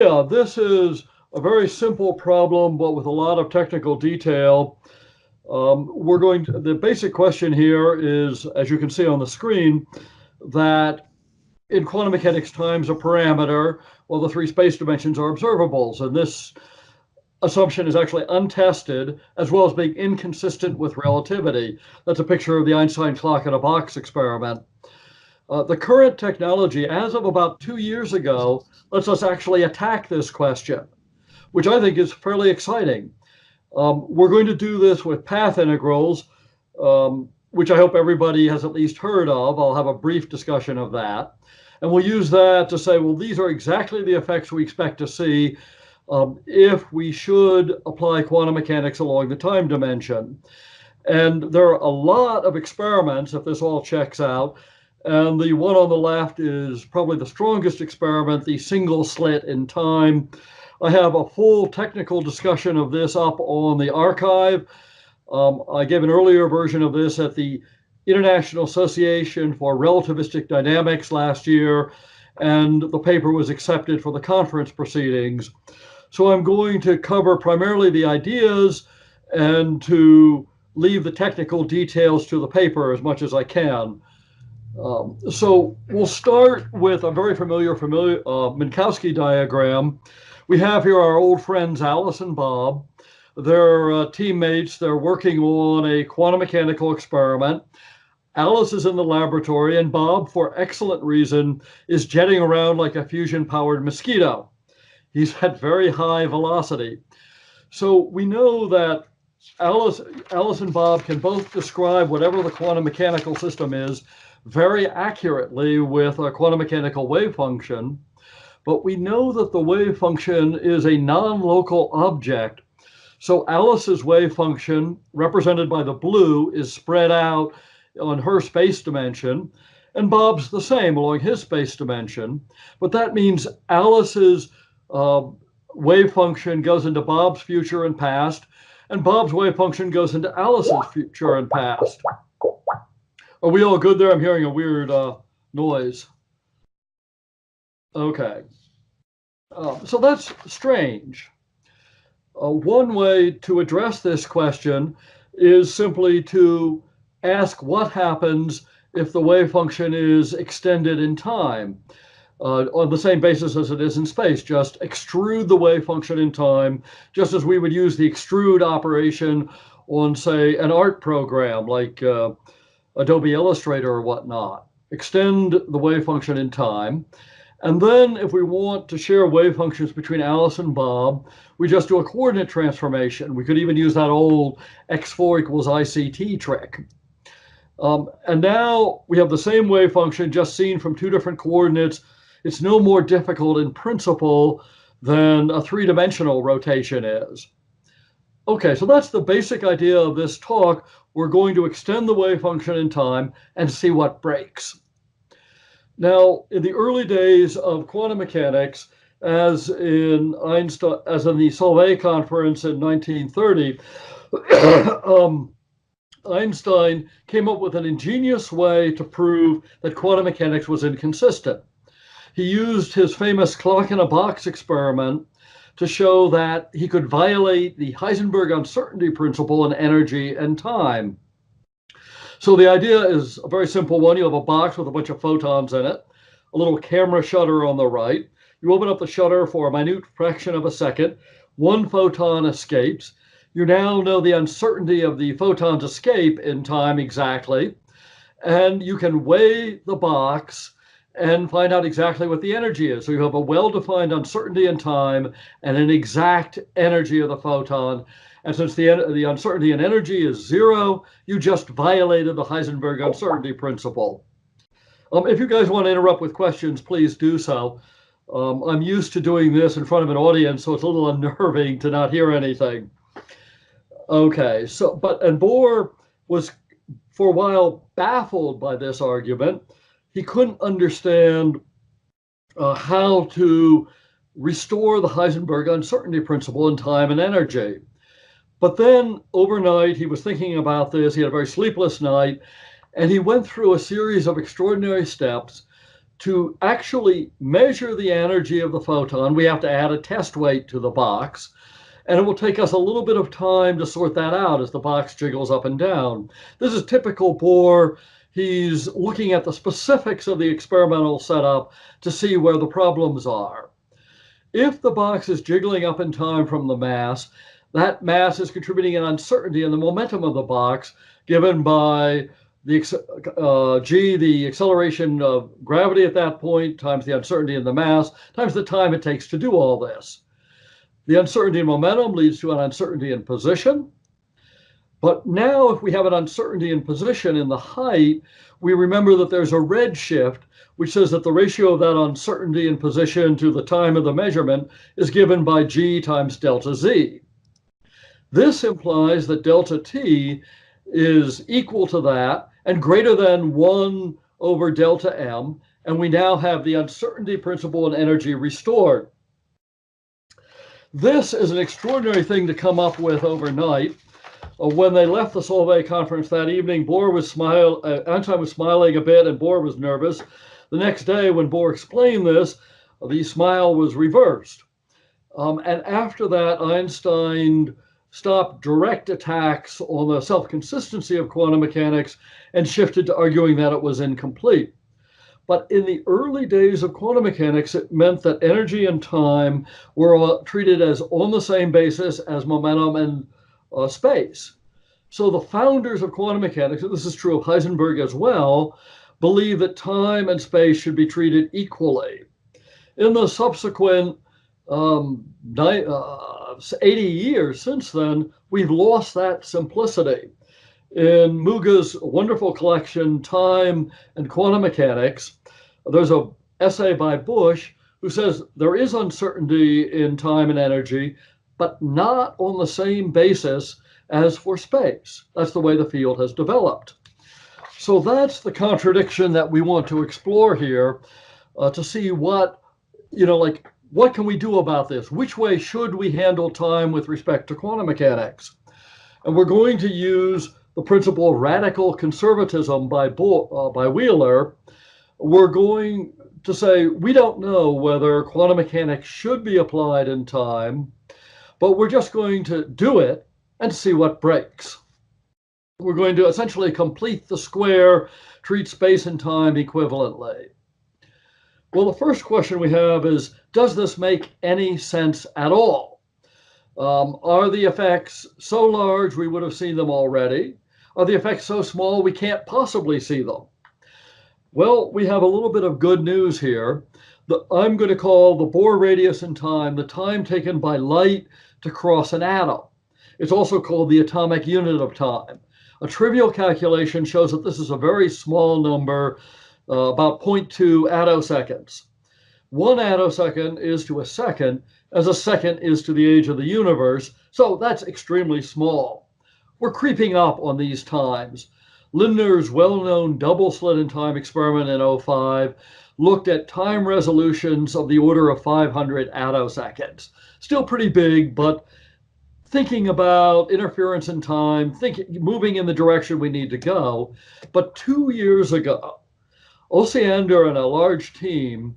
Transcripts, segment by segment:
Yeah, this is a very simple problem, but with a lot of technical detail. The basic question here is, as you can see on the screen, that in quantum mechanics, time's a parameter, while the three space dimensions are observables. And this assumption is actually untested, as well as being inconsistent with relativity. That's a picture of the Einstein clock in a box experiment. The current technology, as of about 2 years ago, lets us actually attack this question, which I think is fairly exciting. We're going to do this with path integrals, which I hope everybody has at least heard of. I'll have a brief discussion of that. And we'll use that to say, well, these are exactly the effects we expect to see if we should apply quantum mechanics along the time dimension. And there are a lot of experiments, if this all checks out. And the one on the left is probably the strongest experiment, the single slit in time. I have a full technical discussion of this up on the archive. I gave an earlier version of this at the International Association for Relativistic Dynamics last year, and the paper was accepted for the conference proceedings. So I'm going to cover primarily the ideas and to leave the technical details to the paper as much as I can. So we'll start with a very familiar Mackowski diagram. We have here our old friends Alice and Bob. They're teammates. They're working on a quantum mechanical experiment. Alice is in the laboratory, and Bob, for excellent reason, is jetting around like a fusion-powered mosquito. He's at very high velocity. So we know that Alice and Bob can both describe whatever the quantum mechanical system is very accurately with a quantum mechanical wave function, but we know that the wave function is a non-local object. So Alice's wave function, represented by the blue, is spread out on her space dimension, and Bob's the same along his space dimension. But that means Alice's wave function goes into Bob's future and past, and Bob's wave function goes into Alice's future and past. Are we all good there? I'm hearing a weird noise. Okay. So that's strange. One way to address this question is simply to ask what happens if the wave function is extended in time on the same basis as it is in space. Just extrude the wave function in time, just as we would use the extrude operation on, say, an art program like Adobe Illustrator or whatnot. Extend the wave function in time. And then if we want to share wave functions between Alice and Bob, we just do a coordinate transformation. We could even use that old x4 equals ICT trick. And now we have the same wave function just seen from two different coordinates. It's no more difficult in principle than a three-dimensional rotation is. Okay, so that's the basic idea of this talk. We're going to extend the wave function in time and see what breaks. Now, in the early days of quantum mechanics, as in the Solvay conference in 1930, Einstein came up with an ingenious way to prove that quantum mechanics was inconsistent. He used his famous clock in a box experiment to show that he could violate the Heisenberg uncertainty principle in energy and time. So the idea is a very simple one. You have a box with a bunch of photons in it, a little camera shutter on the right. You open up the shutter for a minute fraction of a second. One photon escapes. You now know the uncertainty of the photon's escape in time exactly. And you can weigh the box and find out exactly what the energy is. So you have a well-defined uncertainty in time and an exact energy of the photon. And since the uncertainty in energy is zero, you just violated the Heisenberg uncertainty principle. If you guys want to interrupt with questions, please do so. I'm used to doing this in front of an audience, so it's a little unnerving to not hear anything. Okay, and Bohr was for a while baffled by this argument. He couldn't understand how to restore the Heisenberg uncertainty principle in time and energy. But then overnight, he was thinking about this. He had a very sleepless night, and he went through a series of extraordinary steps to actually measure the energy of the photon, we have to add a test weight to the box. And it will take us a little bit of time to sort that out as the box jiggles up and down. This is typical Bohr. He's looking at the specifics of the experimental setup to see where the problems are. If the box is jiggling up in time from the mass, that mass is contributing an uncertainty in the momentum of the box given by the g, the acceleration of gravity at that point, times the uncertainty in the mass, times the time it takes to do all this. The uncertainty in momentum leads to an uncertainty in position. But now if we have an uncertainty in position in the height, we remember that there's a redshift, which says that the ratio of that uncertainty in position to the time of the measurement is given by g times delta z. This implies that delta t is equal to that and greater than 1 over delta m, and we now have the uncertainty principle and energy restored. This is an extraordinary thing to come up with overnight. When they left the Solvay conference that evening, Einstein was smiling a bit and Bohr was nervous. The next day, when Bohr explained this, the smile was reversed. And after that, Einstein stopped direct attacks on the self-consistency of quantum mechanics and shifted to arguing that it was incomplete. But in the early days of quantum mechanics, it meant that energy and time were treated as on the same basis as momentum and space. So the founders of quantum mechanics, and this is true of Heisenberg as well, believe that time and space should be treated equally. In the subsequent 80 years since then, we've lost that simplicity. In Muga's wonderful collection, Time and Quantum Mechanics, there's an essay by Bush who says there is uncertainty in time and energy, but not on the same basis as for space. That's the way the field has developed. So that's the contradiction that we want to explore here to see what can we do about this? Which way should we handle time with respect to quantum mechanics? And we're going to use the principle of radical conservatism by Wheeler. We're going to say we don't know whether quantum mechanics should be applied in time, but we're just going to do it and see what breaks. We're going to essentially complete the square, treat space and time equivalently. Well, the first question we have is, does this make any sense at all? Are the effects so large we would have seen them already? Are the effects so small we can't possibly see them? Well, we have a little bit of good news here. I'm going to call the Bohr radius in time the time taken by light to cross an atom. It's also called the atomic unit of time. A trivial calculation shows that this is a very small number, about 0.2 attoseconds. 1 attosecond is to a second, as a second is to the age of the universe, so that's extremely small. We're creeping up on these times. Lindner's well-known double-slit in time experiment in 2005 looked at time resolutions of the order of 500 attoseconds. Still pretty big, but thinking about interference in time, moving in the direction we need to go. But 2 years ago, Osiander and a large team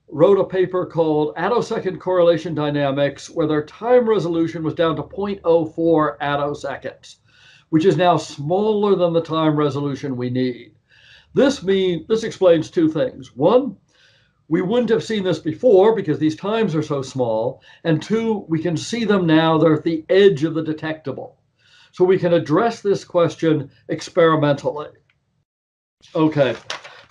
wrote a paper called Attosecond Correlation Dynamics, where their time resolution was down to 0.04 attoseconds, which is now smaller than the time resolution we need. This explains two things. One, we wouldn't have seen this before because these times are so small. And two, we can see them now. They're at the edge of the detectable. So we can address this question experimentally. Okay,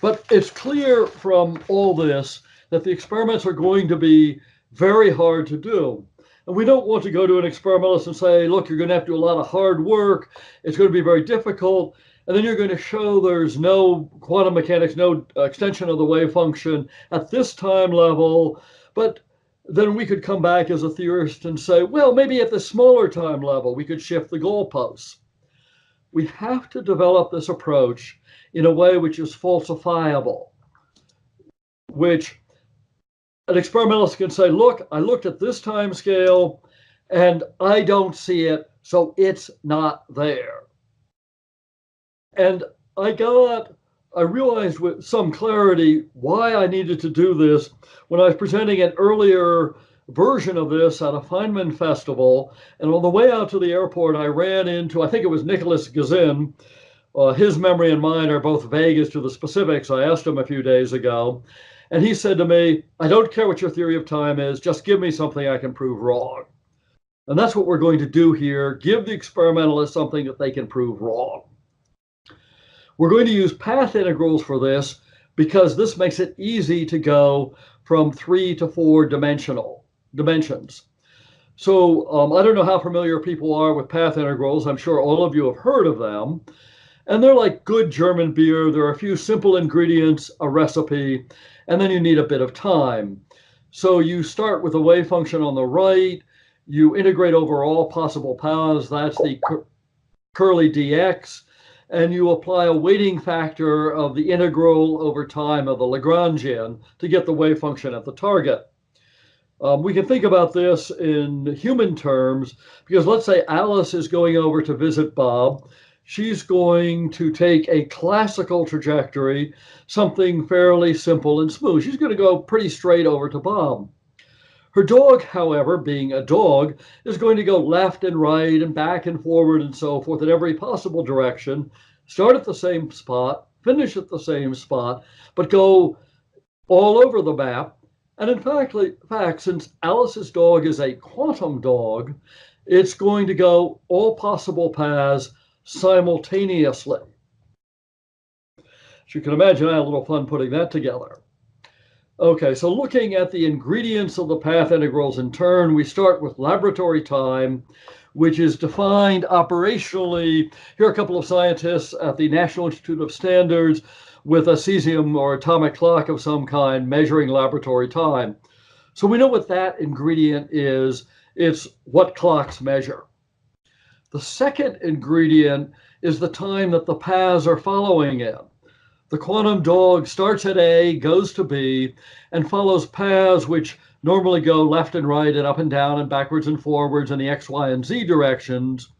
but it's clear from all this that the experiments are going to be very hard to do. And we don't want to go to an experimentalist and say, look, you're going to have to do a lot of hard work. It's going to be very difficult. And then you're going to show there's no quantum mechanics, no extension of the wave function at this time level. But then we could come back as a theorist and say, well, maybe at the smaller time level, we could shift the goalposts. We have to develop this approach in a way which is falsifiable, which an experimentalist can say, look, I looked at this time scale and I don't see it, so it's not there. And I got I realized with some clarity why I needed to do this when I was presenting an earlier version of this at a Feynman festival. And on the way out to the airport, I ran into, I think it was Nicholas Gazin. His memory and mine are both vague as to the specifics. I asked him a few days ago, and he said to me, I don't care what your theory of time is, just give me something I can prove wrong. And that's what we're going to do here. Give the experimentalists something that they can prove wrong. We're going to use path integrals for this because this makes it easy to go from 3 to 4 dimensions. So I don't know how familiar people are with path integrals. I'm sure all of you have heard of them. And they're like good German beer. There are a few simple ingredients, a recipe, and then you need a bit of time. So you start with a wave function on the right. You integrate over all possible paths. That's the curly dx. And you apply a weighting factor of the integral over time of the Lagrangian to get the wave function at the target. We can think about this in human terms, because let's say Alice is going over to visit Bob. She's going to take a classical trajectory, something fairly simple and smooth. She's going to go pretty straight over to Bob. Her dog, however, being a dog, is going to go left and right and back and forward and so forth in every possible direction, start at the same spot, finish at the same spot, but go all over the map. And in fact, since Alice's dog is a quantum dog, it's going to go all possible paths simultaneously. As you can imagine, I had a little fun putting that together. Okay, so looking at the ingredients of the path integrals in turn, we start with laboratory time, which is defined operationally. Here are a couple of scientists at the National Institute of Standards with a cesium or atomic clock of some kind measuring laboratory time. So we know what that ingredient is. It's what clocks measure. The second ingredient is the time that the paths are following in. The quantum dog starts at A, goes to B, and follows paths which normally go left and right and up and down and backwards and forwards in the X, Y, and Z directions.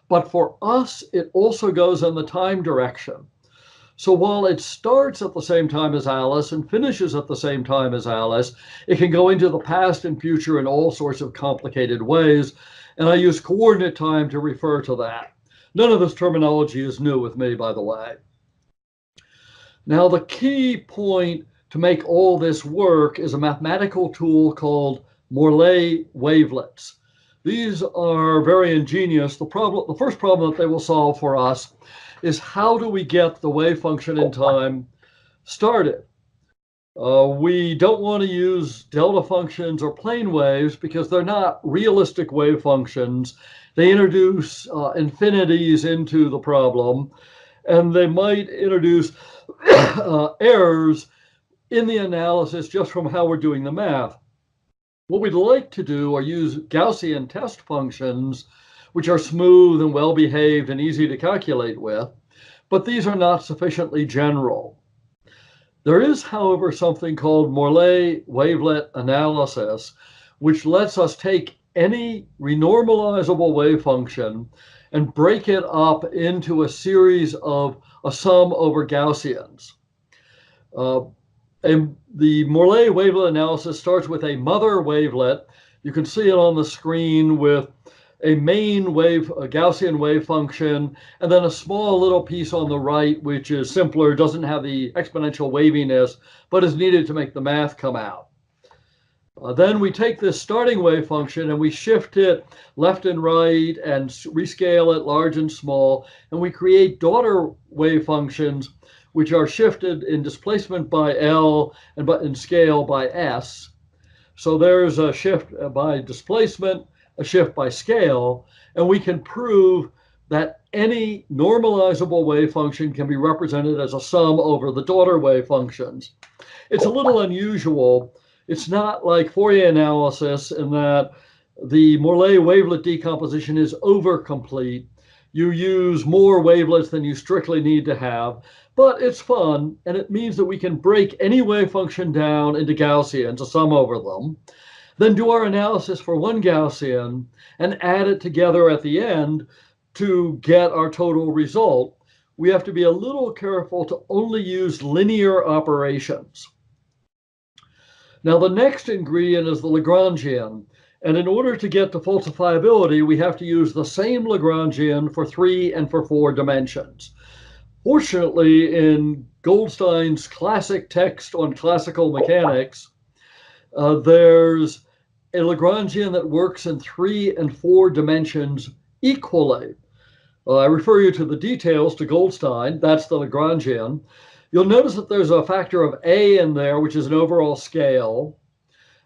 But for us, it also goes in the time direction. So while it starts at the same time as Alice and finishes at the same time as Alice, it can go into the past and future in all sorts of complicated ways. And I use coordinate time to refer to that. None of this terminology is new with me, by the way. Now, the key point to make all this work is a mathematical tool called Morley wavelets. These are very ingenious. The first problem that they will solve for us is how do we get the wave function in time started? We don't want to use delta functions or plane waves because they're not realistic wave functions. They introduce infinities into the problem, and they might introduce errors in the analysis just from how we're doing the math. What we'd like to do are use Gaussian test functions, which are smooth and well-behaved and easy to calculate with, but these are not sufficiently general. There is, however, something called Morley wavelet analysis, which lets us take any renormalizable wave function and break it up into a series of a sum over Gaussians. And the Morley wavelet analysis starts with a mother wavelet. You can see it on the screen with a main wave, a Gaussian wave function, and then a small little piece on the right, which is simpler, doesn't have the exponential waviness, but is needed to make the math come out. Then we take this starting wave function and we shift it left and right and rescale it large and small, and we create daughter wave functions which are shifted in displacement by L and in scale by S. So there's a shift by displacement, a shift by scale, and we can prove that any normalizable wave function can be represented as a sum over the daughter wave functions. It's a little unusual. It's not like Fourier analysis in that the Morley wavelet decomposition is over-complete. You use more wavelets than you strictly need to have, but it's fun, and it means that we can break any wave function down into Gaussians, a sum over them, then do our analysis for one Gaussian and add it together at the end to get our total result, we have to be a little careful to only use linear operations. Now, the next ingredient is the Lagrangian. And in order to get to falsifiability, we have to use the same Lagrangian for 3 and for 4 dimensions. Fortunately, in Goldstein's classic text on classical mechanics, there's a Lagrangian that works in 3 and 4 dimensions equally. I refer you to the details to Goldstein. That's the Lagrangian. You'll notice that there's a factor of A in there, which is an overall scale,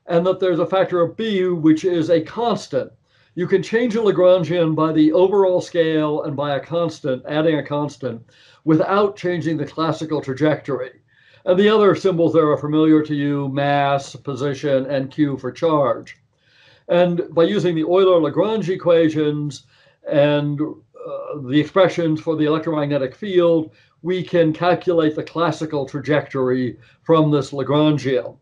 and that there's a factor of B, which is a constant. You can change a Lagrangian by the overall scale and by a constant, adding a constant, without changing the classical trajectory. And the other symbols there are familiar to you: mass, position, and Q for charge. And by using the Euler-Lagrange equations and the expressions for the electromagnetic field, we can calculate the classical trajectory from this Lagrangian.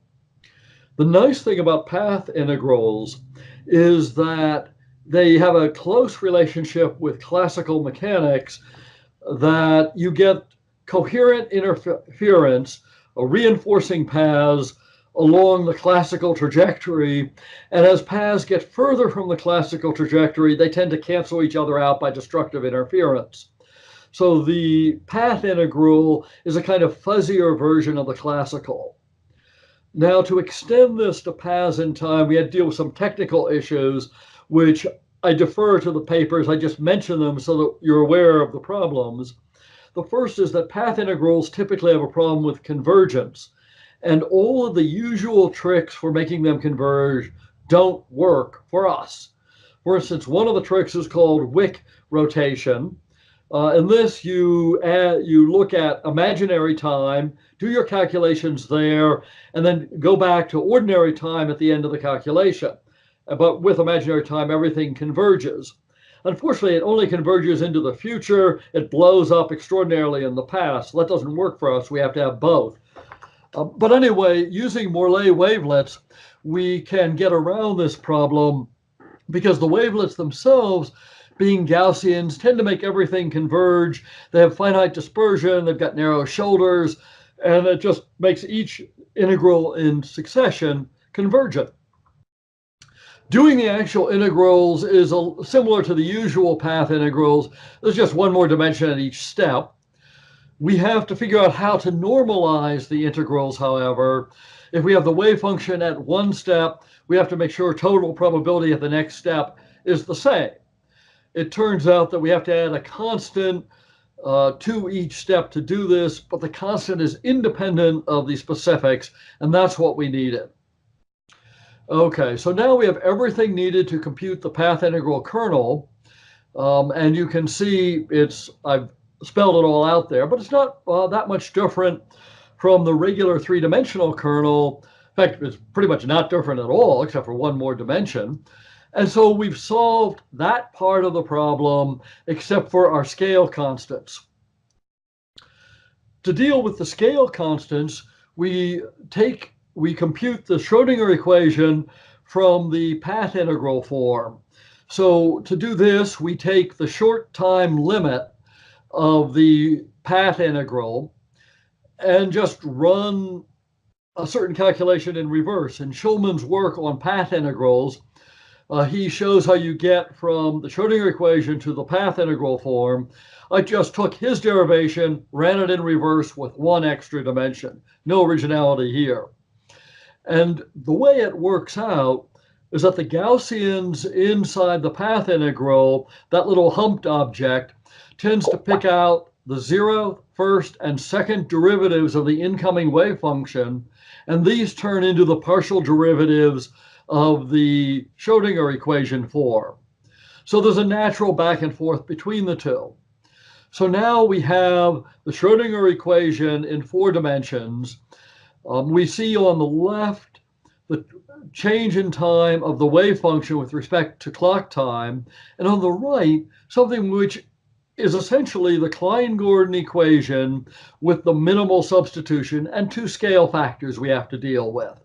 The nice thing about path integrals is that they have a close relationship with classical mechanics, that you get coherent interference, reinforcing paths along the classical trajectory. And as paths get further from the classical trajectory, they tend to cancel each other out by destructive interference. So the path integral is a kind of fuzzier version of the classical. Now, to extend this to paths in time, we had to deal with some technical issues, which I defer to the papers. I just mention them so that you're aware of the problems. The first is that path integrals typically have a problem with convergence, and all of the usual tricks for making them converge don't work for us. For instance, one of the tricks is called Wick rotation. In this, you look at imaginary time, do your calculations there, and then go back to ordinary time at the end of the calculation. But with imaginary time, everything converges. Unfortunately, it only converges into the future. It blows up extraordinarily in the past. That doesn't work for us. We have to have both. But anyway, using Morley wavelets, we can get around this problem, because the wavelets themselves, being Gaussians, tend to make everything converge. They have finite dispersion, they've got narrow shoulders, and it just makes each integral in succession convergent. Doing the actual integrals is similar to the usual path integrals. There's just one more dimension at each step. We have to figure out how to normalize the integrals, however. If we have the wave function at one step, we have to make sure total probability at the next step is the same. It turns out that we have to add a constant to each step to do this, but the constant is independent of the specifics, and that's what we needed. Okay, so now we have everything needed to compute the path integral kernel, and you can see I've spelled it all out there, but it's not that much different from the regular three-dimensional kernel. In fact, it's pretty much not different at all, except for one more dimension. And so we've solved that part of the problem, except for our scale constants. To deal with the scale constants, we compute the Schrodinger equation from the path integral form. So to do this, we take the short time limit of the path integral and just run a certain calculation in reverse. In Schulman's work on path integrals, he shows how you get from the Schrodinger equation to the path integral form. I just took his derivation, ran it in reverse with one extra dimension. No originality here. And the way it works out is that the Gaussians inside the path integral, that little humped object, tends to pick out the 0th, 1st, and 2nd derivatives of the incoming wave function, and these turn into the partial derivatives of the Schrodinger equation form. So there's a natural back and forth between the two. So now we have the Schrodinger equation in 4 dimensions. We see on the left the change in time of the wave function with respect to clock time, and on the right, something which is essentially the Klein-Gordon equation with the minimal substitution and 2 scale factors we have to deal with.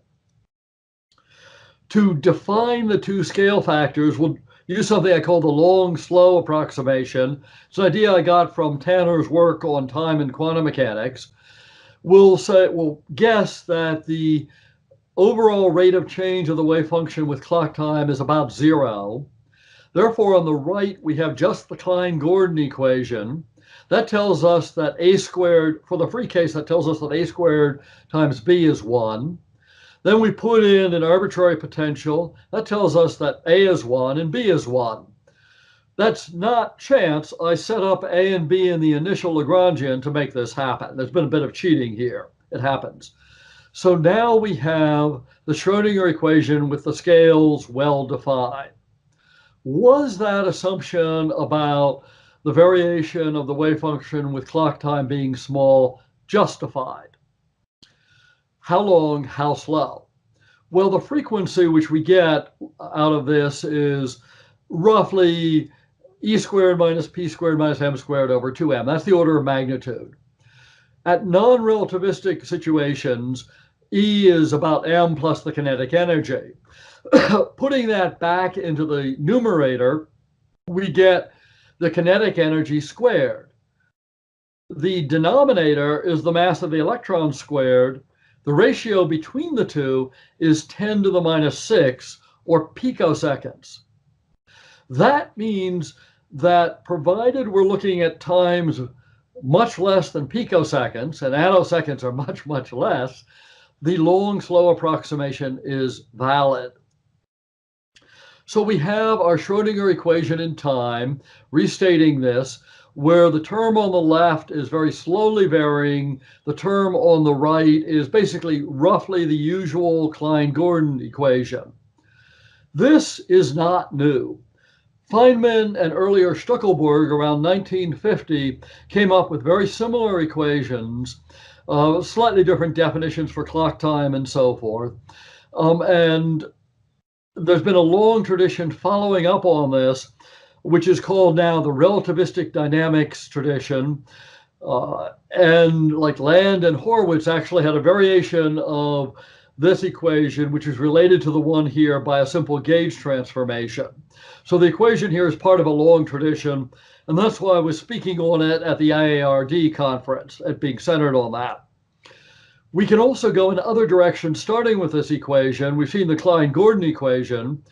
To define the 2 scale factors, we'll use something I call the long-slow approximation. It's an idea I got from Tanner's work on time and quantum mechanics. We'll guess that the overall rate of change of the wave function with clock time is about 0. Therefore, on the right, we have just the Klein-Gordon equation. That tells us that a squared, for the free case, that tells us that a squared times b is 1. Then we put in an arbitrary potential. That tells us that a is 1 and b is 1. That's not chance. I set up a and b in the initial Lagrangian to make this happen. There's been a bit of cheating here. It happens. So now we have the Schrodinger equation with the scales well defined. Was that assumption about the variation of the wave function with clock time being small justified? How long, how slow? Well, the frequency which we get out of this is roughly e squared minus p squared minus m squared over 2m. That's the order of magnitude. At non-relativistic situations, E is about m plus the kinetic energy. Putting that back into the numerator, we get the kinetic energy squared. The denominator is the mass of the electron squared. The ratio between the two is 10 to the minus 6, or picoseconds. That means that provided we're looking at times much less than picoseconds, and nanoseconds are much, much less, the long, slow approximation is valid. So we have our Schrodinger equation in time, restating this, where the term on the left is very slowly varying. The term on the right is basically roughly the usual Klein-Gordon equation. This is not new. Feynman and earlier Stuckelberg around 1950 came up with very similar equations, slightly different definitions for clock time and so forth. And there's been a long tradition following up on this, which is called now the relativistic dynamics tradition. And like Land and Horowitz actually had a variation of this equation, which is related to the one here by a simple gauge transformation. So the equation here is part of a long tradition, and that's why I was speaking on it at the IARD conference, at being centered on that. We can also go in other directions, starting with this equation. We've seen the Klein-Gordon equation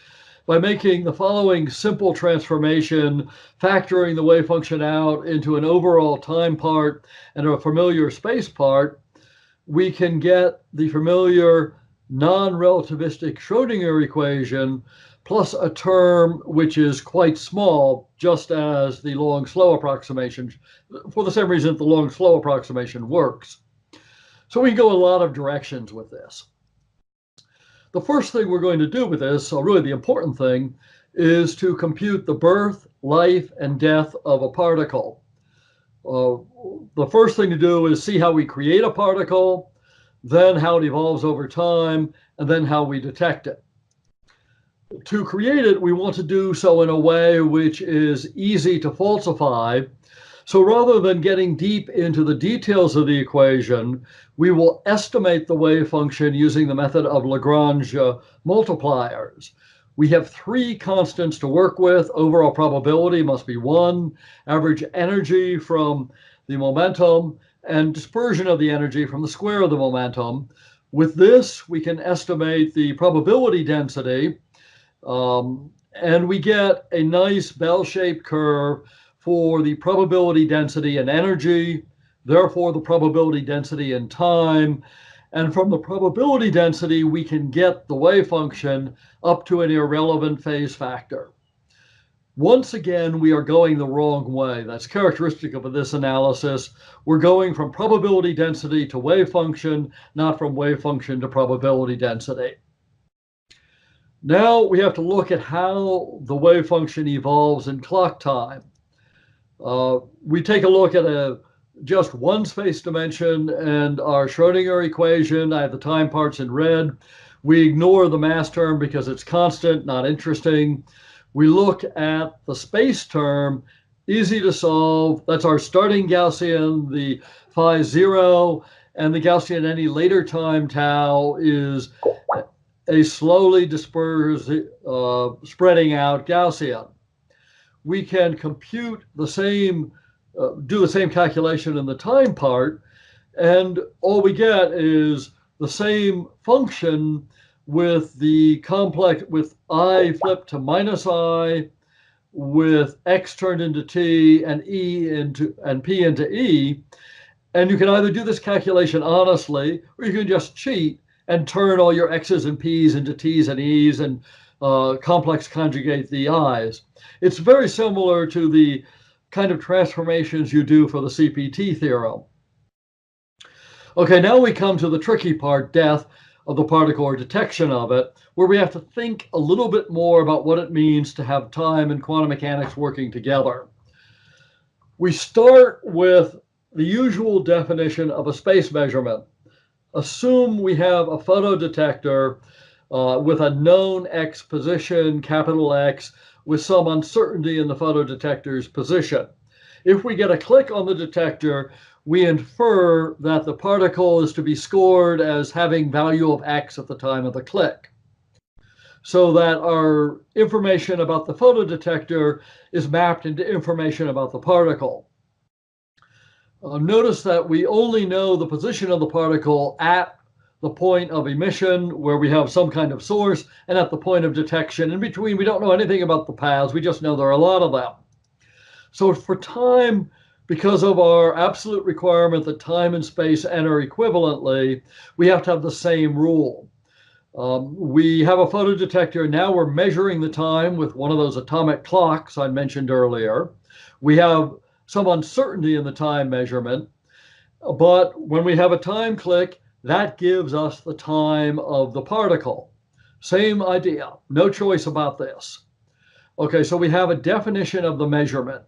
by making the following simple transformation, factoring the wave function out into an overall time part and a familiar space part. We can get the familiar non-relativistic Schrodinger equation plus a term which is quite small, just as the long-slow approximation, for the same reason the long-slow approximation works. So we can go a lot of directions with this. The first thing we're going to do with this, or really the important thing, is to compute the birth, life, and death of a particle. The first thing to do is see how we create a particle, then how it evolves over time, and then how we detect it. To create it, we want to do so in a way which is easy to falsify. So rather than getting deep into the details of the equation, we will estimate the wave function using the method of Lagrange multipliers. We have three constants to work with. Overall probability must be 1, average energy from the momentum, and dispersion of the energy from the square of the momentum. With this, we can estimate the probability density, and we get a nice bell-shaped curve for the probability density in energy, therefore the probability density in time. And from the probability density, we can get the wave function up to an irrelevant phase factor. Once again, we are going the wrong way. That's characteristic of this analysis. We're going from probability density to wave function, not from wave function to probability density. Now we have to look at how the wave function evolves in clock time. We take a look at just one space dimension and our Schrodinger equation. I have the time parts in red. We ignore the mass term because it's constant, not interesting. We look at the space term, easy to solve. That's our starting Gaussian, the phi 0, and the Gaussian at any later time tau is a slowly dispersed, spreading out Gaussian. We can compute the same, do the same calculation in the time part, and all we get is the same function with the complex, with I flipped to minus I, with x turned into t and p into e. And you can either do this calculation honestly, or you can just cheat and turn all your x's and p's into t's and e's and complex conjugate the i's. It's very similar to the kind of transformations you do for the CPT theorem. Okay, now we come to the tricky part, death of the particle or detection of it, where we have to think a little bit more about what it means to have time and quantum mechanics working together. We start with the usual definition of a space measurement. Assume we have a photodetector with a known x position, capital X, with some uncertainty in the photodetector's position. If we get a click on the detector, we infer that the particle is to be scored as having value of x at the time of the click, so that our information about the photodetector is mapped into information about the particle. Notice that we only know the position of the particle at the point of emission, where we have some kind of source, and at the point of detection. In between, we don't know anything about the paths. We just know there are a lot of them. So for time, because of our absolute requirement that time and space enter equivalently, we have to have the same rule. We have a photodetector. Now we're measuring the time with one of those atomic clocks I mentioned earlier. We have some uncertainty in the time measurement, but when we have a time click, that gives us the time of the particle. Same idea, no choice about this. Okay, so we have a definition of the measurement.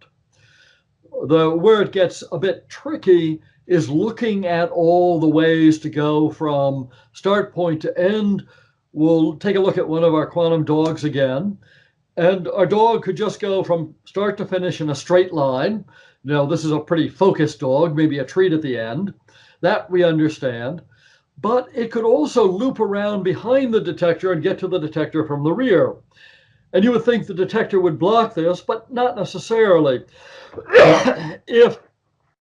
Where it gets a bit tricky is looking at all the ways to go from start point to end. We'll take a look at one of our quantum dogs again. And our dog could just go from start to finish in a straight line. Now, this is a pretty focused dog, maybe a treat at the end. That we understand. But it could also loop around behind the detector and get to the detector from the rear. And you would think the detector would block this, but not necessarily. If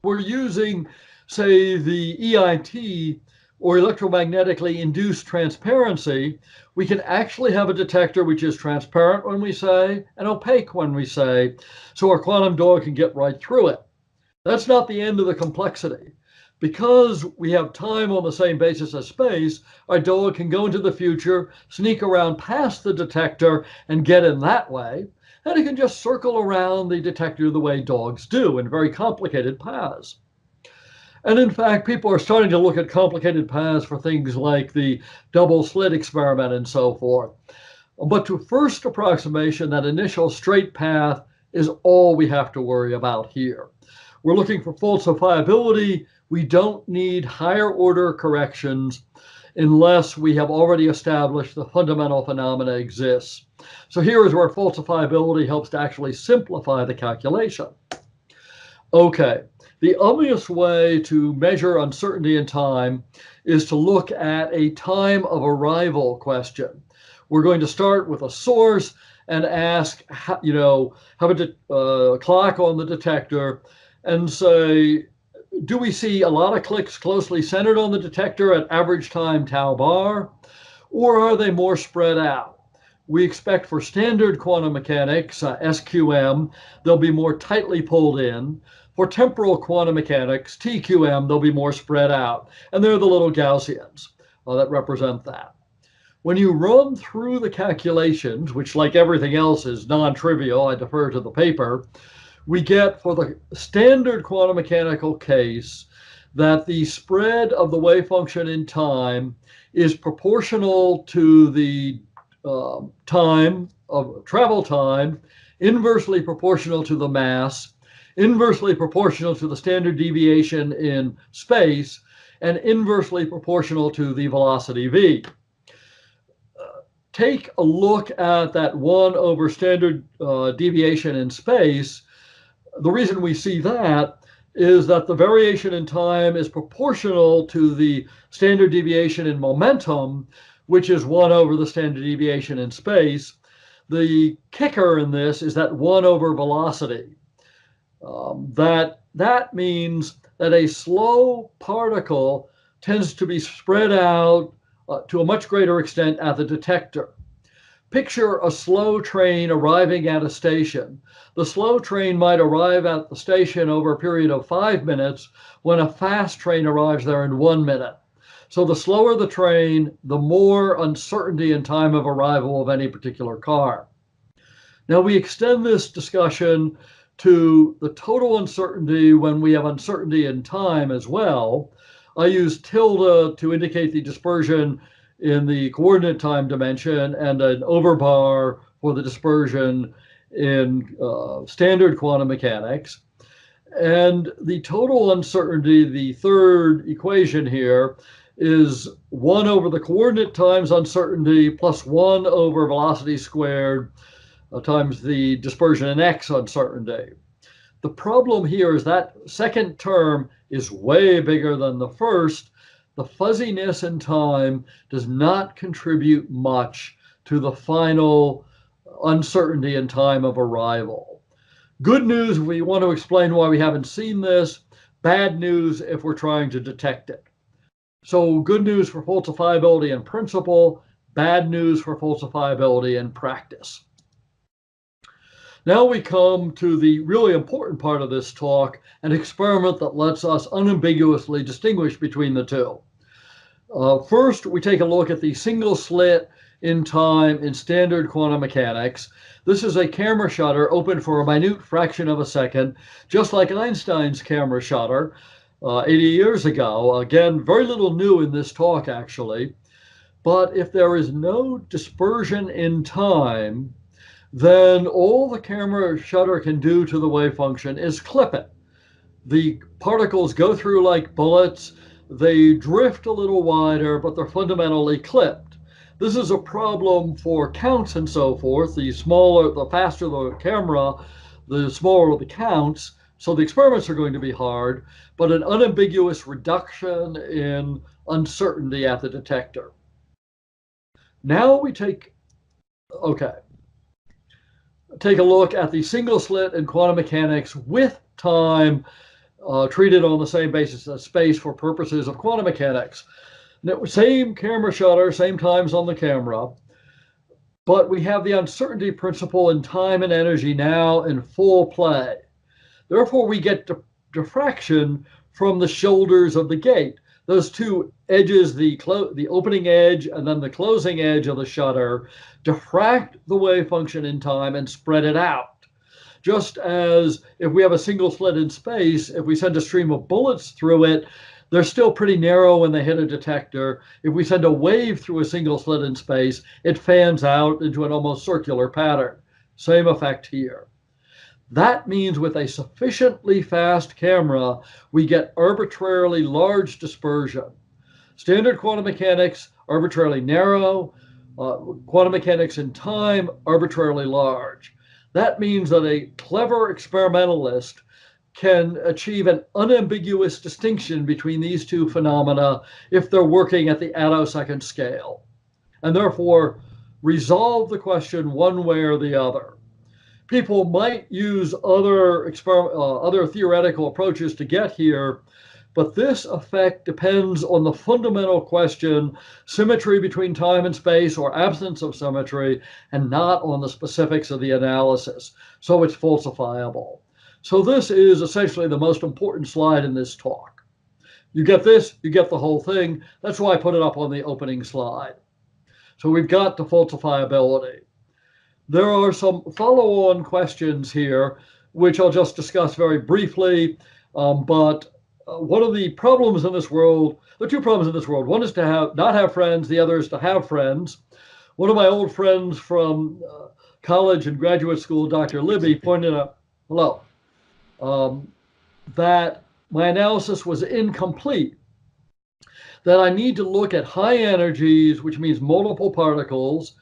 we're using, say, the EIT, or electromagnetically induced transparency, we can actually have a detector which is transparent when we say, and opaque when we say, so our quantum dog can get right through it. That's not the end of the complexity. Because we have time on the same basis as space, our dog can go into the future, sneak around past the detector, and get in that way. And it can just circle around the detector the way dogs do in very complicated paths. And in fact, people are starting to look at complicated paths for things like the double slit experiment and so forth. But to first approximation, that initial straight path is all we have to worry about here. We're looking for falsifiability. We don't need higher order corrections unless we have already established the fundamental phenomena exists. So here is where falsifiability helps to actually simplify the calculation. Okay, the obvious way to measure uncertainty in time is to look at a time of arrival question. We're going to start with a source and ask, have a clock on the detector and say, do we see a lot of clicks closely centered on the detector at average time tau bar, or are they more spread out? We expect for standard quantum mechanics, SQM, they'll be more tightly pulled in. For temporal quantum mechanics, TQM, they'll be more spread out. And they're the little Gaussians that represent that. When you run through the calculations, which like everything else is non-trivial, I defer to the paper, we get for the standard quantum mechanical case that the spread of the wave function in time is proportional to the time of travel time, inversely proportional to the mass, inversely proportional to the standard deviation in space, and inversely proportional to the velocity v. Take a look at that 1 over standard deviation in space. The reason we see that is that the variation in time is proportional to the standard deviation in momentum, which is 1 over the standard deviation in space. The kicker in this is that 1 over velocity. That means that a slow particle tends to be spread out to a much greater extent at the detector. Picture a slow train arriving at a station. The slow train might arrive at the station over a period of 5 minutes when a fast train arrives there in 1 minute. So the slower the train, the more uncertainty in time of arrival of any particular car. Now we extend this discussion to the total uncertainty when we have uncertainty in time as well. I use tilde to indicate the dispersion in the coordinate time dimension and an overbar for the dispersion in standard quantum mechanics. And the total uncertainty, the third equation here, is 1 over the coordinate times uncertainty plus 1 over velocity squared times the dispersion in x uncertainty. The problem here is that second term is way bigger than the first. The fuzziness in time does not contribute much to the final uncertainty in time of arrival. Good news if we want to explain why we haven't seen this. Bad news if we're trying to detect it. So good news for falsifiability in principle, bad news for falsifiability in practice. Now we come to the really important part of this talk, an experiment that lets us unambiguously distinguish between the two. First, we take a look at the single slit in time in standard quantum mechanics. This is a camera shutter open for a minute fraction of a second, just like Einstein's camera shutter 80 years ago. Again, very little new in this talk, actually. But if there is no dispersion in time, then all the camera shutter can do to the wave function is clip it. The particles go through like bullets. They drift a little wider, but they're fundamentally clipped. This is a problem for counts and so forth. The faster the camera, the smaller the counts. So the experiments are going to be hard, but an unambiguous reduction in uncertainty at the detector. Now we take a look at the single slit in quantum mechanics with time treated on the same basis as space for purposes of quantum mechanics. Same camera shutter, same times on the camera, but we have the uncertainty principle in time and energy now in full play. Therefore, we get diffraction from the shoulders of the gate. Those two edges, the opening edge and then the closing edge of the shutter, diffract the wave function in time and spread it out. Just as if we have a single slit in space, if we send a stream of bullets through it, they're still pretty narrow when they hit a detector. If we send a wave through a single slit in space, it fans out into an almost circular pattern. Same effect here. That means with a sufficiently fast camera, we get arbitrarily large dispersion. Standard quantum mechanics, arbitrarily narrow. Quantum mechanics in time, arbitrarily large. That means that a clever experimentalist can achieve an unambiguous distinction between these two phenomena if they're working at the attosecond scale, and therefore resolve the question one way or the other. People might use other theoretical approaches to get here, but this effect depends on the fundamental question, symmetry between time and space or absence of symmetry, and not on the specifics of the analysis. So it's falsifiable. So this is essentially the most important slide in this talk. You get this, you get the whole thing. That's why I put it up on the opening slide. So we've got the falsifiability. There are some follow-on questions here, which I'll just discuss very briefly. But one of the problems in this world, there are two problems in this world. One is to not have friends. The other is to have friends. One of my old friends from college and graduate school, Dr. Libby, pointed out, that my analysis was incomplete, that I need to look at high energies, which means multiple particles,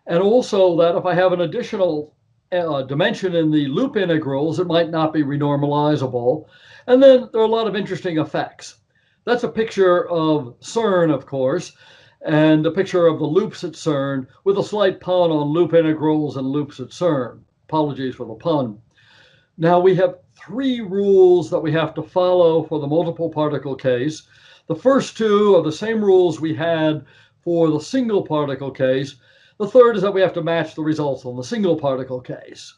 and also that if I have an additional dimension in the loop integrals, it might not be renormalizable. And then there are a lot of interesting effects. That's a picture of CERN, of course. and a picture of the loops at CERN with a slight pun on loop integrals and loops at CERN. Apologies for the pun. Now we have three rules that we have to follow for the multiple particle case. The first two are the same rules we had for the single particle case. The third is that we have to match the results on the single particle case.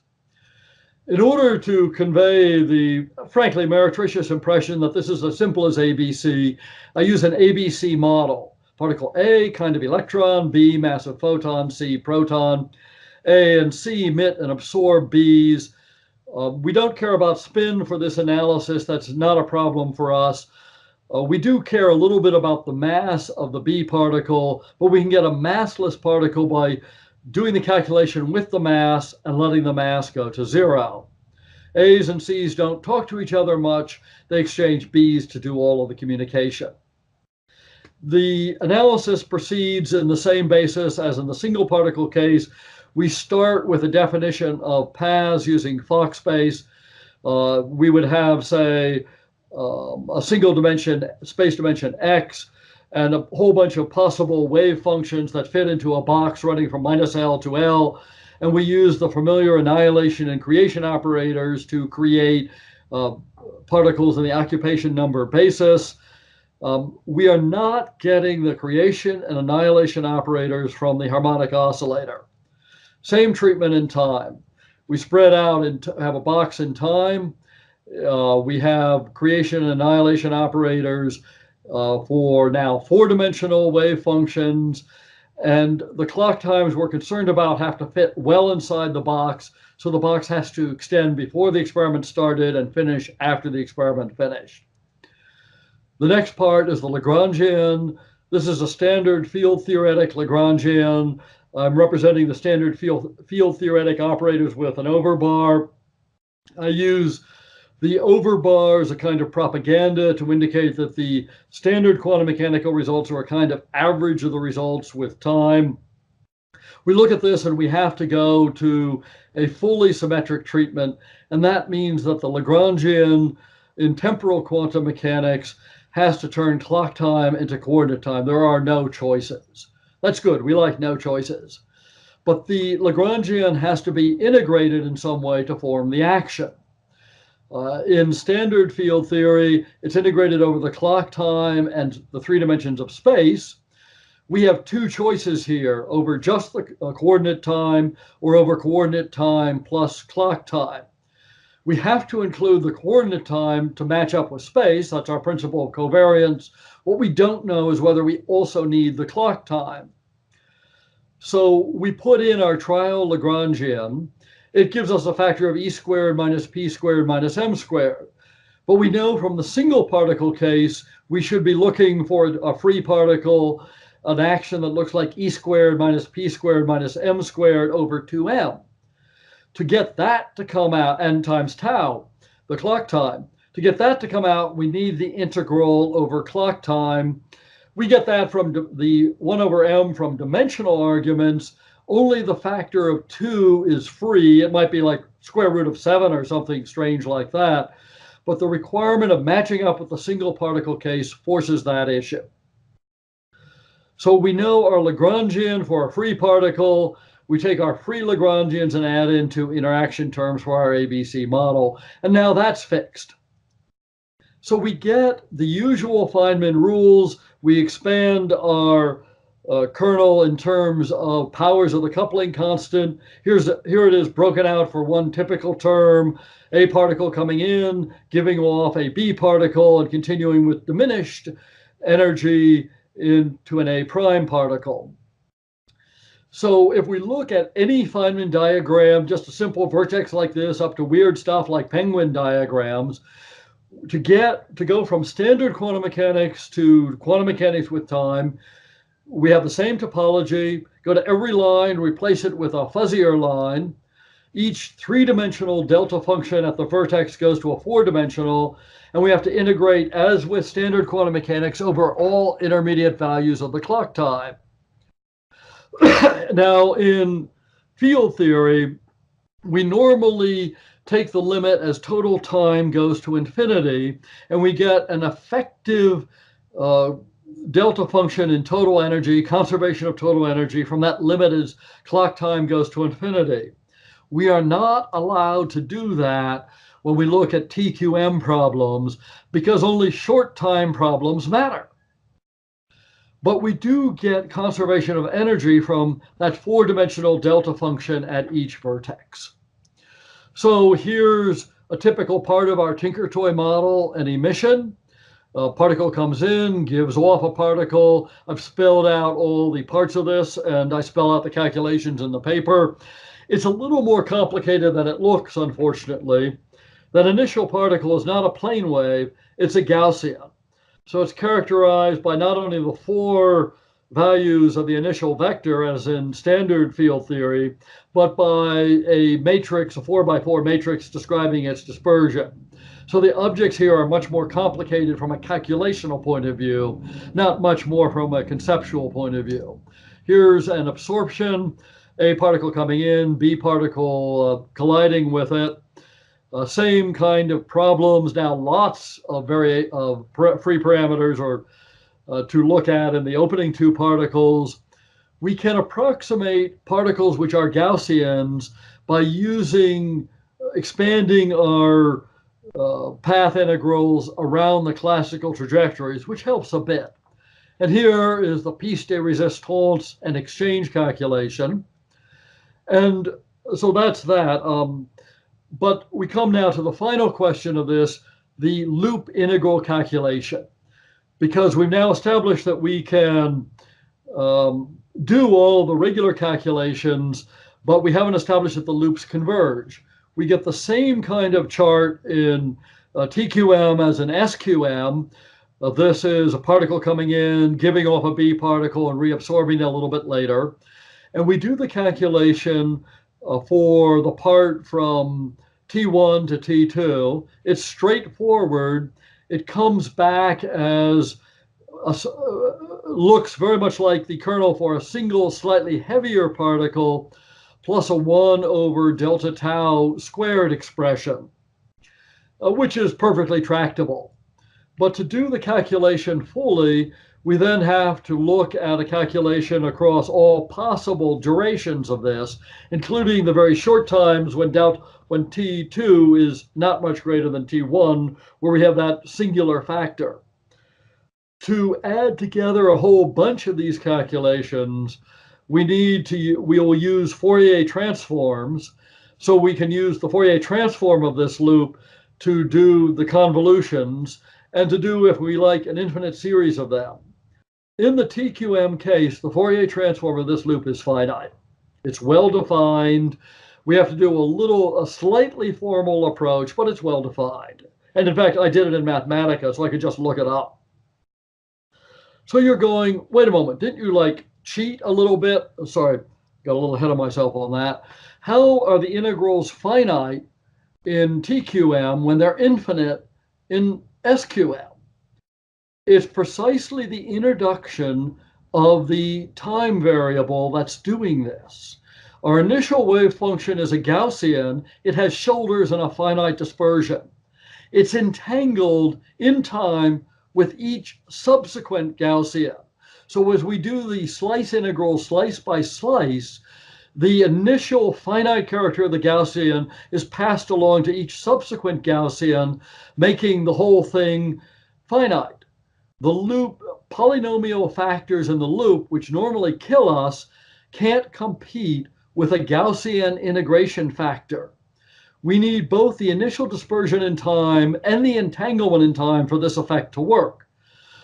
In order to convey the frankly meretricious impression that this is as simple as ABC, I use an ABC model. Particle A, kind of electron, B, massive photon, C, proton. A and C emit and absorb Bs. We don't care about spin for this analysis. That's not a problem for us. We do care a little bit about the mass of the B particle, but we can get a massless particle by doing the calculation with the mass and letting the mass go to zero. A's and C's don't talk to each other much. They exchange B's to do all of the communication. The analysis proceeds in the same basis as in the single particle case. We start with a definition of paths using Fock space. We would have, say, a single dimension, space dimension X, and a whole bunch of possible wave functions that fit into a box running from -L to L. And we use the familiar annihilation and creation operators to create particles in the occupation number basis. We are not getting the creation and annihilation operators from the harmonic oscillator. Same treatment in time. We spread out and have a box in time. We have creation and annihilation operators for now four-dimensional wave functions. And the clock times we're concerned about have to fit well inside the box. So the box has to extend before the experiment started and finish after the experiment finished. The next part is the Lagrangian. This is a standard field theoretic Lagrangian. I'm representing the standard field theoretic operators with an overbar. I use the overbar as a kind of propaganda to indicate that the standard quantum mechanical results are a kind of average of the results with time. We look at this and we have to go to a fully symmetric treatment, and that means that the Lagrangian in temporal quantum mechanics has to turn clock time into coordinate time. There are no choices. That's good. We like no choices. But the Lagrangian has to be integrated in some way to form the action. In standard field theory, it's integrated over the clock time and the three dimensions of space. We have two choices here, over just the coordinate time or over coordinate time plus clock time. We have to include the coordinate time to match up with space. That's our principle of covariance. What we don't know is whether we also need the clock time. So we put in our trial Lagrangian. It gives us a factor of E squared minus P squared minus M squared. But we know from the single particle case, we should be looking for a free particle, an action that looks like E squared minus P squared minus M squared over 2M. To get that to come out, n times tau, the clock time, to get that to come out, we need the integral over clock time. We get that from the 1 over m from dimensional arguments. Only the factor of 2 is free. It might be like square root of 7 or something strange like that. But the requirement of matching up with the single particle case forces that issue. So we know our Lagrangian for a free particle. We take our free Lagrangians and add into interaction terms for our ABC model. And now that's fixed. So we get the usual Feynman rules. We expand our kernel in terms of powers of the coupling constant. Here it is broken out for one typical term, a particle coming in, giving off a B particle, and continuing with diminished energy into an A prime particle. So if we look at any Feynman diagram, just a simple vertex like this up to weird stuff like penguin diagrams, to go from standard quantum mechanics to quantum mechanics with time, we have the same topology, go to every line, replace it with a fuzzier line. Each three-dimensional delta function at the vertex goes to a four-dimensional, and we have to integrate, as with standard quantum mechanics, over all intermediate values of the clock time. Now, in field theory, we normally take the limit as total time goes to infinity, and we get an effective delta function in total energy, conservation of total energy from that limit as clock time goes to infinity. We are not allowed to do that when we look at TQM problems because only short time problems matter. But we do get conservation of energy from that four-dimensional delta function at each vertex. So here's a typical part of our Tinker Toy model, an emission. A particle comes in, gives off a particle. I've spelled out all the parts of this, and I spell out the calculations in the paper. It's a little more complicated than it looks, unfortunately. That initial particle is not a plane wave, it's a Gaussian. So it's characterized by not only the four values of the initial vector, as in standard field theory, but by a matrix, a 4x4 matrix describing its dispersion. So the objects here are much more complicated from a calculational point of view, not much more from a conceptual point of view. Here's an absorption, A particle coming in, B particle colliding with it. Same kind of problems, now lots of free parameters or to look at in the opening two particles. We can approximate particles which are Gaussians by expanding our path integrals around the classical trajectories, which helps a bit. And here is the piece de resistance and exchange calculation. And so that's that. But we come now to the final question of this, the loop integral calculation, because we've now established that we can do all the regular calculations, but we haven't established that the loops converge. We get the same kind of chart in TQM as in SQM. This is a particle coming in, giving off a B particle and reabsorbing a little bit later. And we do the calculation for the part from T1 to T2. It's straightforward. It comes back as looks very much like the kernel for a single slightly heavier particle plus a 1 over delta tau squared expression, which is perfectly tractable. But to do the calculation fully, we then have to look at a calculation across all possible durations of this, including the very short times when T2 is not much greater than T1, where we have that singular factor. To add together a whole bunch of these calculations, we will use Fourier transforms. So we can use the Fourier transform of this loop to do the convolutions and to do, if we like, an infinite series of them. In the TQM case, the Fourier transform of this loop is finite. It's well defined. We have to do a slightly formal approach, but it's well defined. And in fact, I did it in Mathematica, so I could just look it up. So you're going, wait a moment, didn't you like cheat a little bit? Sorry, got a little ahead of myself on that. How are the integrals finite in TQM when they're infinite in SQM? It's precisely the introduction of the time variable that's doing this. Our initial wave function is a Gaussian. It has shoulders and a finite dispersion. It's entangled in time with each subsequent Gaussian. So as we do the slice integral slice by slice, the initial finite character of the Gaussian is passed along to each subsequent Gaussian, making the whole thing finite. The loop, polynomial factors in the loop, which normally kill us, can't compete with a Gaussian integration factor. We need both the initial dispersion in time and the entanglement in time for this effect to work.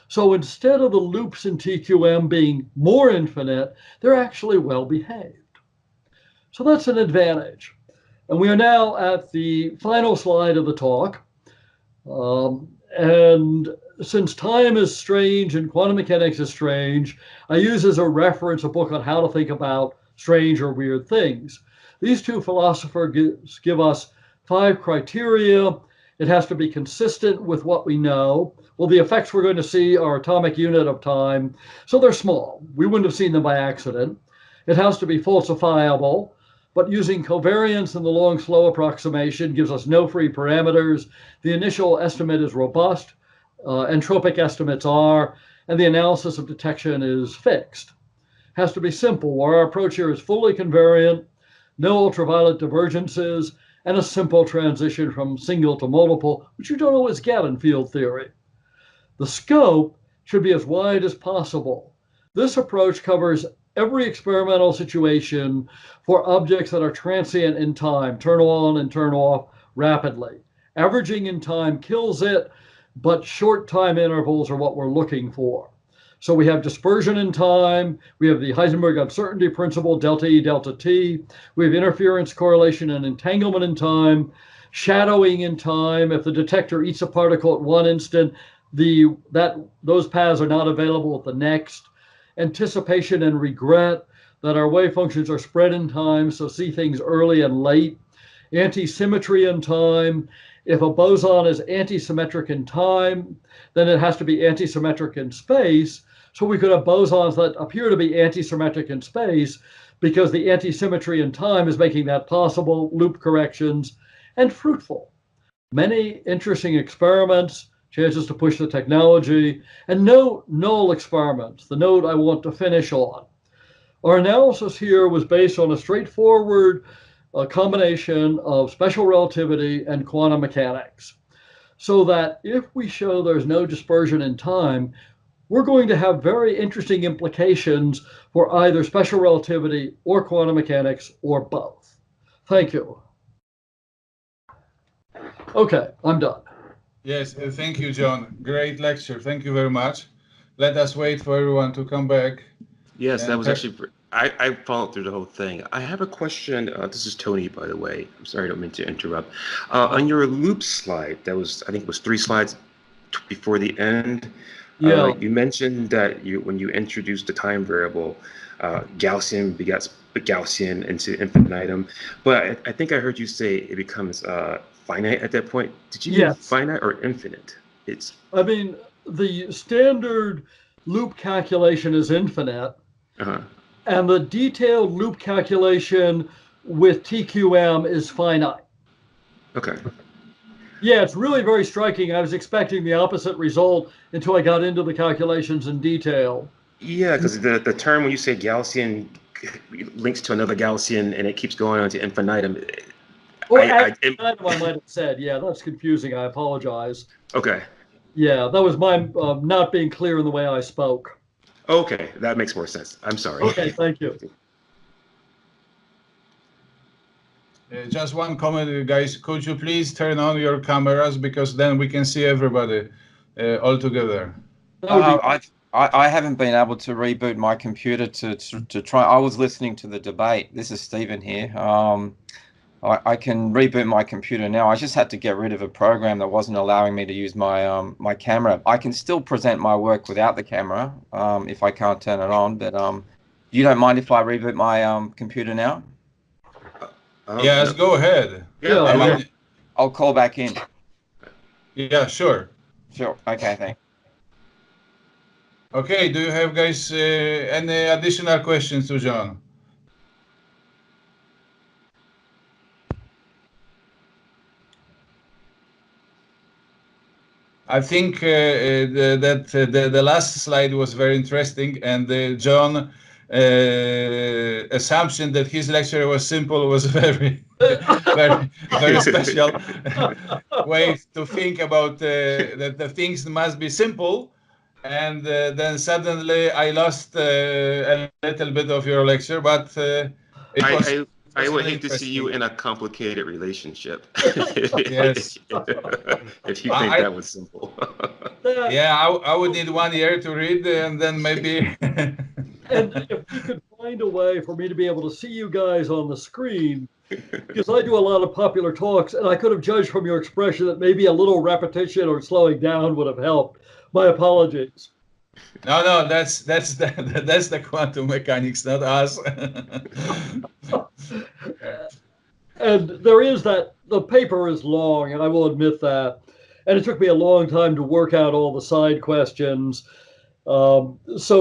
So instead of the loops in TQM being more infinite, they're actually well behaved. So that's an advantage. And we are now at the final slide of the talk. And since time is strange and quantum mechanics is strange, I use as a reference a book on how to think about strange or weird things. These two philosophers give us 5 criteria. It has to be consistent with what we know. Well, the effects we're going to see are atomic unit of time, so they're small. We wouldn't have seen them by accident. It has to be falsifiable, but using covariance and the long-slow approximation gives us no free parameters. The initial estimate is robust. Entropic estimates are, and the analysis of detection is fixed. Has to be simple. Our approach here is fully convariant, no ultraviolet divergences, and a simple transition from single to multiple, which you don't always get in field theory. The scope should be as wide as possible. This approach covers every experimental situation for objects that are transient in time, turn on and turn off rapidly. Averaging in time kills it, but short time intervals are what we're looking for. So we have dispersion in time, we have the Heisenberg uncertainty principle, delta E, delta T, we have interference, correlation, and entanglement in time, shadowing in time. If the detector eats a particle at one instant, those paths are not available at the next. Anticipation and regret, that our wave functions are spread in time, so see things early and late. Anti-symmetry in time. If a boson is anti-symmetric in time, then it has to be anti-symmetric in space. So we could have bosons that appear to be anti-symmetric in space because the anti-symmetry in time is making that possible, loop corrections, and fruitful. Many interesting experiments, chances to push the technology, and no null experiments, the note I want to finish on. Our analysis here was based on a straightforward combination of special relativity and quantum mechanics, so that if we show there's no dispersion in time, we're going to have very interesting implications for either special relativity or quantum mechanics or both. Thank you. Okay, I'm done. Yes, thank you, John. Great lecture. Thank you very much. Let us wait for everyone to come back. Yes, that was actually, I followed through the whole thing. I have a question. This is Tony, by the way. I'm sorry, I don't mean to interrupt. On your loop slide, that was, I think it was 3 slides before the end. Yeah. You mentioned that when you introduced the time variable, Gaussian begets Gaussian into infinitum. But I think I heard you say it becomes finite at that point. Did you mean finite or infinite? I mean, the standard loop calculation is infinite. And the detailed loop calculation with TQM is finite. Okay. Yeah, it's really very striking. I was expecting the opposite result until I got into the calculations in detail. Yeah, because the term when you say Gaussian links to another Gaussian and it keeps going on to infinitum. I might have said, yeah, that's confusing. I apologize. Okay. Yeah, that was my not being clear in the way I spoke. Okay, that makes more sense. I'm sorry. Okay, thank you. Just one comment, guys. Could you please turn on your cameras, because then we can see everybody all together. I haven't been able to reboot my computer to try. I was listening to the debate. This is Stephen here. I can reboot my computer now. I just had to get rid of a program that wasn't allowing me to use my my camera. I can still present my work without the camera if I can't turn it on. But you don't mind if I reboot my computer now? Yes, go ahead. Yeah, I'll call back in. Yeah, sure. Sure. Okay, thanks. Okay, do you have, guys, any additional questions to John? I think the last slide was very interesting, and John assumption that his lecture was simple was very special way to think about that the things must be simple. And then suddenly I lost a little bit of your lecture, but I would hate to see you in a complicated relationship. Yes. If you think that was simple. Yeah, I would need 1 year to read, and then maybe. And if we could find a way for me to be able to see you guys on the screen, because I do a lot of popular talks, and I could have judged from your expression that maybe a little repetition or slowing down would have helped. My apologies. No, that's the quantum mechanics, not us. And there is that, the paper is long, and I will admit that. And it took me a long time to work out all the side questions. So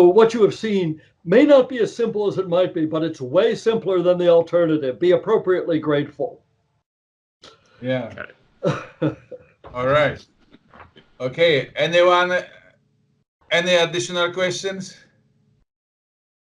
what you have seen may not be as simple as it might be, but it's way simpler than the alternative. Be appropriately grateful. Yeah. All right. Okay. Anyone Any additional questions?